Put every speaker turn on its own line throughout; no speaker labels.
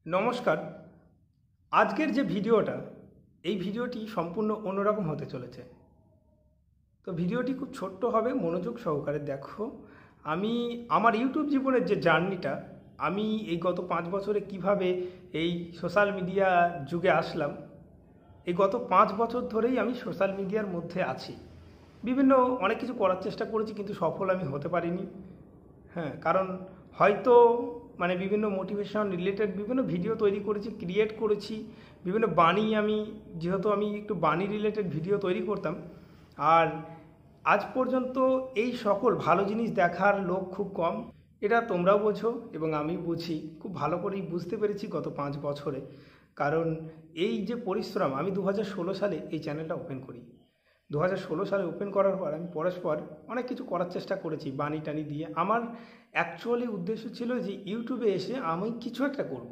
নমস্কার। আজকের যে ভিডিওটা, এই ভিডিওটি সম্পূর্ণ অন্যরকম হতে চলেছে। তো ভিডিওটি খুব ছোট্ট হবে, মনোযোগ সহকারে দেখো। আমি আমার ইউটিউব জীবনের যে জার্নিটা, আমি এই গত 5 বছরে কিভাবে এই সোশ্যাল মিডিয়া যুগে আসলাম, এই গত 5 বছর ধরেই আমি সোশ্যাল মিডিয়ার মধ্যে আছি। বিভিন্ন অনেক কিছু করার চেষ্টা করেছি, কিন্তু সফল আমি হতে পারিনি। হ্যাঁ, কারণ হয়তো বিভিন্ন মোটিভেশন রিলেটেড বিভিন্ন ভিডিও তৈরি করেছি, ক্রিয়েট করেছি, বিভিন্ন বাণী যেহেতু আমি একটু বাণী রিলেটেড ভিডিও তৈরি করতাম। আর আজ পর্যন্ত এই সকল ভালো জিনিস দেখার লোক খুব কম, এটা তোমরাও বোঝো এবং আমি বুঝি, খুব ভালো করেই বুঝতে পেরেছি গত 5 বছরে। কারণ এই যে পরিশ্রম, আমি 2016 সালে এই চ্যানেলটা ওপেন করি। 2016 সালে ওপেন করার পর আমি পরস্পর অনেক কিছু করার চেষ্টা করেছি বাণী টানি দিয়ে। আমার অ্যাকচুয়ালি উদ্দেশ্য ছিল যে ইউটিউবে এসে আমি কিছু একটা করব,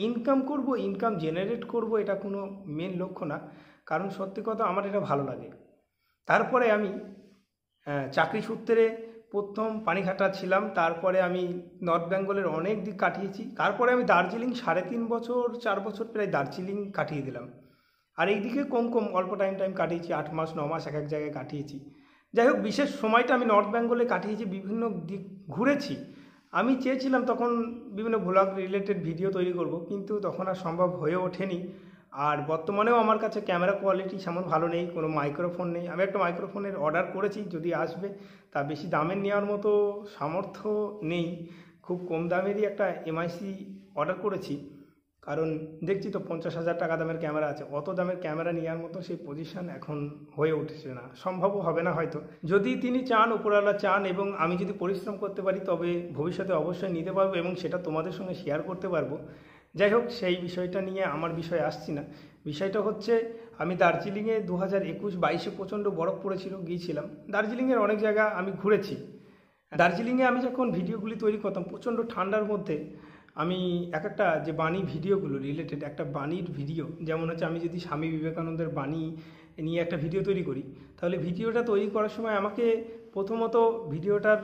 ইনকাম করব, ইনকাম জেনারেট করব, এটা কোনো মেন লক্ষ্য না। কারণ সত্যি কথা, আমার এটা ভালো লাগে। তারপরে আমি চাকরি সূত্রে প্রথম পানিঘাটা ছিলাম, তারপরে আমি নর্থ বেঙ্গলের অনেক দিক কাটিয়েছি, তারপরে আমি দার্জিলিং 3.5 বছর 4 বছর প্রায় দার্জিলিং কাটিয়ে দিলাম। আর এইদিকে কম কম অল্প টাইম কাটিয়েছি, 8 মাস 9 মাস এক এক জায়গায় কাটিয়েছি। যাই হোক, বিশেষ সময়টা আমি নর্থ বেঙ্গলে কাটিয়েছি, বিভিন্ন দিক ঘুরেছি। আমি চেয়েছিলাম তখন বিভিন্ন ভ্লগ রিলেটেড ভিডিও তৈরি করব, কিন্তু তখন আর সম্ভব হয়ে ওঠেনি। আর বর্তমানেও আমার কাছে ক্যামেরা কোয়ালিটি সেমন ভালো নেই, কোনো মাইক্রোফোন নেই। আমি একটা মাইক্রোফোনের অর্ডার করেছি, যদি আসবে, তা বেশি দামের নেওয়ার মতো সামর্থ্য নেই। খুব কম দামেরই একটা এমআইসি অর্ডার করেছি, কারণ দেখছি তো 50,000 টাকা দামের ক্যামেরা আছে, অত দামের ক্যামেরা নেওয়ার মতো সেই পজিশন এখন হয়ে উঠছে না, সম্ভবও হবে না হয়তো। যদি তিনি চান, উপরওয়ালা চান, এবং আমি যদি পরিশ্রম করতে পারি, তবে ভবিষ্যতে অবশ্যই নিতে পারবো এবং সেটা তোমাদের সঙ্গে শেয়ার করতে পারবো। যাই হোক, সেই বিষয়টা নিয়ে আমার বিষয়ে আসছি না। বিষয়টা হচ্ছে, আমি দার্জিলিংয়ে 2021-22 প্রচণ্ড বরফ পড়েছিল, গিয়েছিলাম। দার্জিলিংয়ের অনেক জায়গা আমি ঘুরেছি। দার্জিলিংয়ে আমি যখন ভিডিওগুলি তৈরি করতাম প্রচণ্ড ঠান্ডার মধ্যে, আমি একটা যে বাণী ভিডিওগুলো রিলেটেড, একটা বাণীর ভিডিও, যেমন হচ্ছে আমি যদি স্বামী বিবেকানন্দের বাণী নিয়ে একটা ভিডিও তৈরি করি, তাহলে ভিডিওটা তৈরি করার সময় আমাকে প্রথমত ভিডিওটার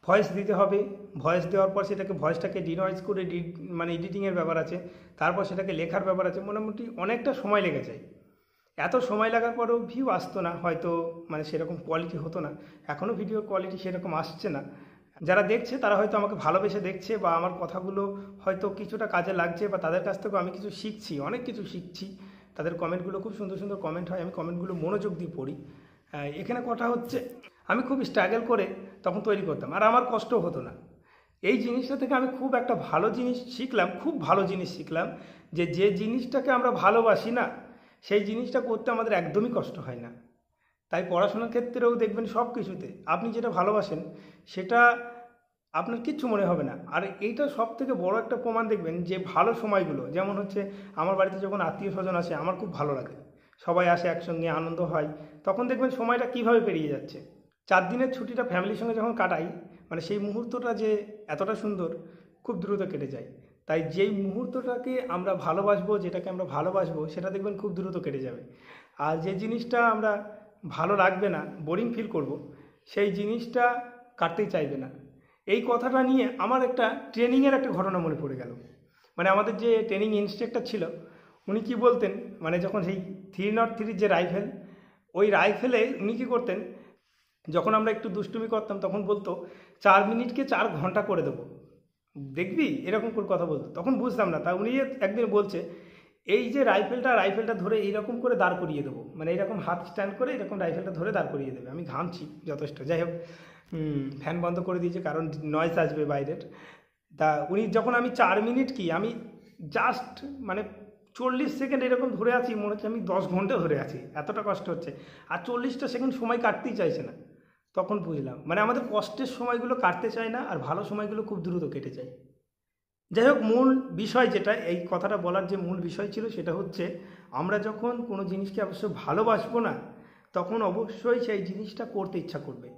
ভয়েস দিতে হবে। ভয়েস দেওয়ার পর সেটাকে ভয়েসটাকে ডিনয়েজ করে এডিটিংয়ের ব্যাপার আছে, তারপর সেটাকে লেখার ব্যাপার আছে। মোটামুটি অনেকটা সময় লেগে যায়। এত সময় লাগার পরেও ভিউ আসতো না হয়তো, সেরকম কোয়ালিটি হতো না। এখনও ভিডিওর কোয়ালিটি সেরকম আসছে না। যারা দেখছে তারা হয়তো আমাকে ভালোবেসে দেখছে, বা আমার কথাগুলো হয়তো কিছুটা কাজে লাগছে, বা তাদের কাছ থেকেও আমি কিছু শিখছি, অনেক কিছু শিখছি। তাদের কমেন্টগুলো খুব সুন্দর সুন্দর কমেন্ট হয়, আমি কমেন্টগুলো মনোযোগ দিয়ে পড়ি। এখানে কথা হচ্ছে, আমি খুব স্ট্রাগল করে তখন তৈরি করতাম, আর আমার কষ্ট হতো না। এই জিনিসটা থেকে আমি খুব একটা ভালো জিনিস শিখলাম, খুব ভালো জিনিস শিখলাম, যে জিনিসটাকে আমরা ভালোবাসি না, সেই জিনিসটা করতে আমাদের একদমই কষ্ট হয় না। তাই পড়াশোনার ক্ষেত্রেও দেখবেন, সব কিছুতে আপনি যেটা ভালোবাসেন সেটা আপনার কিচ্ছু মনে হবে না। আর এইটা সব থেকে বড় একটা প্রমাণ, দেখবেন যে ভালো সময়গুলো, যেমন হচ্ছে আমার বাড়িতে যখন আত্মীয় স্বজন আসে, আমার খুব ভালো লাগে, সবাই আসে একসঙ্গে, আনন্দ হয়, তখন দেখবেন সময়টা কিভাবে পেরিয়ে যাচ্ছে। 4 দিনের ছুটিটা ফ্যামিলির সঙ্গে যখন কাটাই, সেই মুহূর্তটা যে এতটা সুন্দর, খুব দ্রুত কেটে যায়। তাই যেই মুহূর্তটাকে আমরা ভালোবাসবো, যেটাকে আমরা ভালোবাসবো, সেটা দেখবেন খুব দ্রুত কেটে যাবে। আর যে জিনিসটা আমরা ভালো লাগবে না, বোরিং ফিল করব, সেই জিনিসটা কাটতেই চাইবে না। এই কথাটা নিয়ে আমার একটা ট্রেনিংয়ের একটা ঘটনা মনে পড়ে গেল। আমাদের যে ট্রেনিং ইনস্ট্রাক্টর ছিল, উনি কি বলতেন, যখন সেই 303 যে রাইফেল, ওই রাইফেলে উনি কী করতেন, যখন আমরা একটু দুষ্টুমি করতাম তখন বলতো 4 মিনিটকে 4 ঘন্টা করে দেবো, দেখবি, এরকম করে কথা বলতো। তখন বুঝতাম না, তা উনি একদিন বলছে, এই যে রাইফেলটা ধরে এইরকম করে দাঁড় করিয়ে দেবো, এইরকম হাত স্ট্যান্ড করে এরকম রাইফেলটা ধরে দাঁড় করিয়ে দেবে। আমি ঘামছি যথেষ্ট। যাই হোক, ফ্যান বন্ধ করে দিয়েছে, কারণ নয়েজ আসবে বাইরের। তা উনি যখন, আমি 4 মিনিট কি, আমি জাস্ট 40 সেকেন্ড এরকম ধরে আছি, মনে হচ্ছে আমি 10 ঘন্টা ধরে আছি, এতটা কষ্ট হচ্ছে। আর 40টা সেকেন্ড সময় কাটতেই চাইছে না। তখন বুঝলাম, আমাদের কষ্টের সময়গুলো কাটতে চায় না, আর ভালো সময়গুলো খুব দ্রুত কেটে যায়। যাই হোক, মূল বিষয় যেটা, এই কথাটা বলার যে মূল বিষয় ছিল, সেটা হচ্ছে, আমরা যখন কোনো জিনিসকে অবশ্য ভালোবাসবো না, তখন অবশ্যই সেই জিনিসটা করতে ইচ্ছা করবে।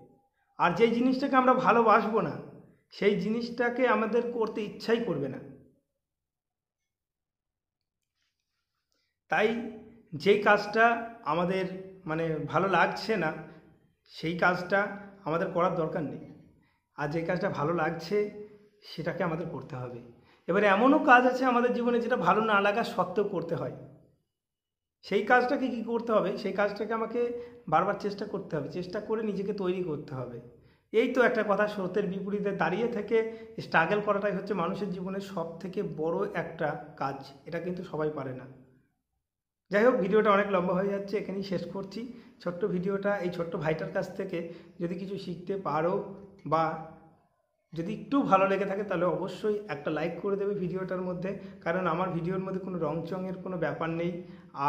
আর যেই জিনিসটাকে আমরা ভালোবাসবো না, সেই জিনিসটাকে আমাদের করতে ইচ্ছাই করবে না। তাই যেই কাজটা আমাদের ভালো লাগছে না, সেই কাজটা আমাদের করার দরকার নেই। আর যে কাজটা ভালো লাগছে, সেটাকে আমাদের করতে হবে। এবারে এমনও কাজ আছে আমাদের জীবনে যেটা ভালো না লাগা সত্ত্বেও করতে হয়। সেই কাজটাকে কী করতে হবে, সেই কাজটাকে আমাকে বারবার চেষ্টা করতে হবে, চেষ্টা করে নিজেকে তৈরি করতে হবে। এই তো একটা কথা, স্রোতের বিপরীতে দাঁড়িয়ে থেকে স্ট্রাগল করাটাই হচ্ছে মানুষের জীবনের সব থেকে বড় একটা কাজ। এটা কিন্তু সবাই পারে না। যাই হোক, ভিডিওটা অনেক লম্বা হয়ে যাচ্ছে, এখানেই শেষ করছি। ছোট্ট ভিডিওটা এই ছোট্ট ভাইটার কাছ থেকে যদি কিছু শিখতে পারো বা যদি একটু ভালো লেগে থাকে তাহলে অবশ্যই একটা লাইক করে দেবে ভিডিওটার মধ্যে, কারণ আমার ভিডিওর মধ্যে কোনো রংচঙের কোনো ব্যাপার নেই,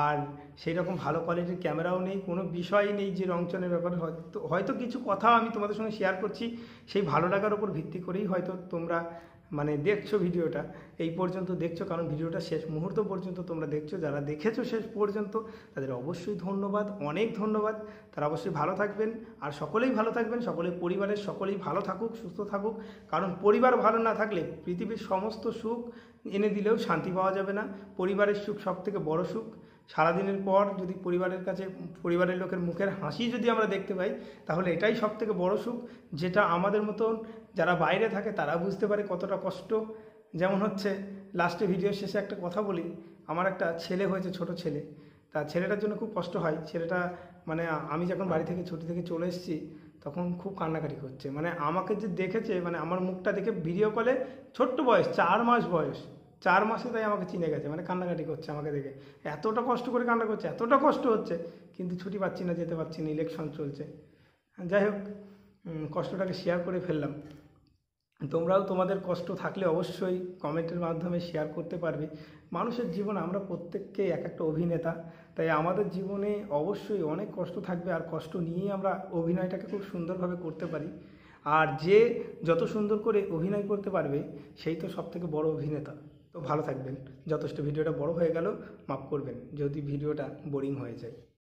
আর সেই রকম ভালো কোয়ালিটির ক্যামেরাও নেই, কোনো বিষয়ই নেই যে রংচঙের ব্যাপারে। হয়তো হয়তো কিছু কথা আমি তোমাদের সঙ্গে শেয়ার করছি, সেই ভালো লাগার উপর ভিত্তি করেই হয়তো তোমরা দেখছো ভিডিওটা, এই পর্যন্ত দেখছো, কারণ ভিডিওটা শেষ মুহূর্ত পর্যন্ত তোমরা দেখছো। যারা দেখেছো শেষ পর্যন্ত তাদের অবশ্যই ধন্যবাদ, অনেক ধন্যবাদ। তারা অবশ্যই ভালো থাকবেন, আর সকলেই ভালো থাকবেন, পরিবারের সকলেই ভালো থাকুক, সুস্থ থাকুক। কারণ পরিবার ভালো না থাকলে পৃথিবীর সমস্ত সুখ এনে দিলেও শান্তি পাওয়া যাবে না। পরিবারের সুখ সবথেকে বড় সুখ। সারাদিনের পর যদি পরিবারের লোকের মুখের হাসি যদি আমরা দেখতে পাই, তাহলে এটাই সবথেকে বড় সুখ, যেটা আমাদের মতন যারা বাইরে থাকে তারা বুঝতে পারে কতটা কষ্ট। যেমন হচ্ছে, লাস্টে ভিডিওর শেষে একটা কথা বলি, আমার একটা ছেলে হয়েছে, ছোট ছেলে। তা ছেলেটার জন্য খুব কষ্ট হয়। ছেলেটা আমি যখন বাড়ি থেকে ছুটি থেকে চলে এসেছি তখন খুব কান্নাকাটি করছে। আমাকে যে দেখেছে, আমার মুখটা দেখে ভিডিও কলে, ছোট্ট বয়স, 4 মাস বয়স, 4 মাসে তাই আমাকে চিনে গেছে, কান্নাকাটি করছে আমাকে দেখে। এতটা কষ্ট করে কান্না করছে, এতটা কষ্ট হচ্ছে, কিন্তু ছুটি পাচ্ছি না, যেতে পারছি না, ইলেকশন চলছে। যাই হোক, কষ্টটাকে শেয়ার করে ফেললাম। তোমরাও তোমাদের কষ্ট থাকলে অবশ্যই কমেন্টের মাধ্যমে শেয়ার করতে পারবে। মানুষের জীবনে আমরা প্রত্যেককেই এক একটা অভিনেতা, তাই আমাদের জীবনে অবশ্যই অনেক কষ্ট থাকবে, আর কষ্ট নিয়েই আমরা অভিনয়টাকে খুব সুন্দরভাবে করতে পারি। আর যে যত সুন্দর করে অভিনয় করতে পারবে সেই তো সবথেকে বড় অভিনেতা। তো ভালো থাকবেন। যথেষ্ট ভিডিওটা বড় হয়ে গেল, মাফ করবেন যদি ভিডিওটা বোরিং হয়ে যায়।